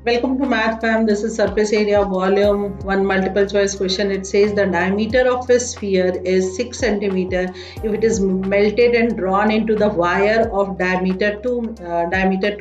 Welcome to Math Fam. This is surface area volume 1 multiple choice question. It says the diameter of a sphere is 6 centimeter if it is melted and drawn into the wire of diameter 2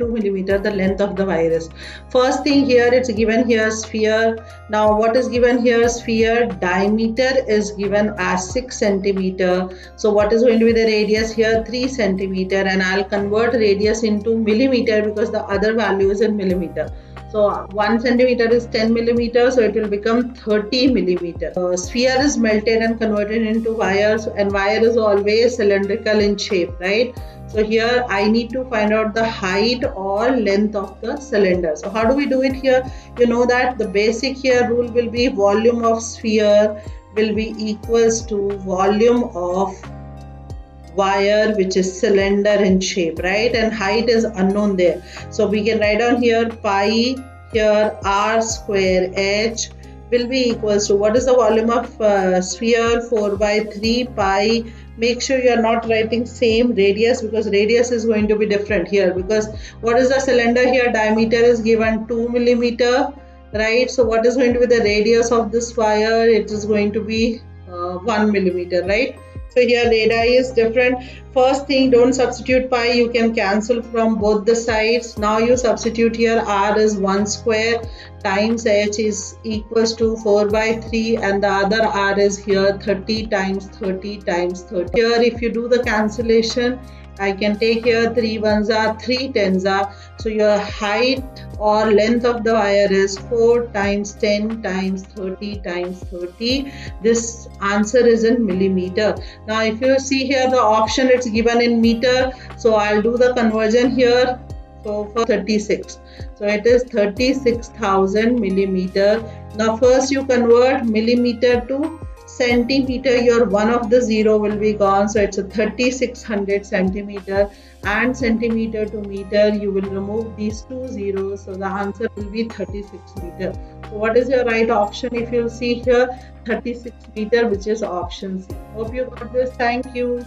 millimeter. The length of the wire is. First thing here, it's given here sphere. Now what is given here? Sphere diameter is given as 6 centimeter. So what is going to be the radius here? 3 centimeter, and I'll convert radius into millimeter because the other value is in millimeter. So 1 centimeter is 10 millimeters, so it will become 30 millimeter. Sphere is melted and converted into wires, and wire is always cylindrical in shape, right? So here I need to find out the height or length of the cylinder. So how do we do it here? You know that the basic here rule will be volume of sphere will be equals to volume of wire, which is cylinder in shape, right? And height is unknown there, so we can write down here pi here r square h will be equals to, what is the volume of sphere? 4 by 3 pi. Make sure you are not writing same radius because radius is going to be different here, because what is the cylinder here? Diameter is given 2 millimeter, right? So what is going to be the radius of this wire? It is going to be 1 millimeter, right? So here radii is different. First thing, don't substitute pi, you can cancel from both the sides. Now you substitute here r is 1 square times h is equals to 4 by 3, and the other r is here 30 times 30 times 30. Here if you do the cancellation, I can take here 3 ones are 3 tens are. So your height or length of the wire is 4 times 10 times 30 times 30. This answer is in millimeter. Now if you see here the option, it's given in meter, so I'll do the conversion here. So for 36, so it is 36,000 millimeter. Now first you convert millimeter to centimeter, your one of the zero will be gone, so it's a 3600 centimeter, and centimeter to meter you will remove these two zeros, so the answer will be 36 meter. So what is your right option? If you see here 36 meter, which is option C. Hope you got this. Thank you.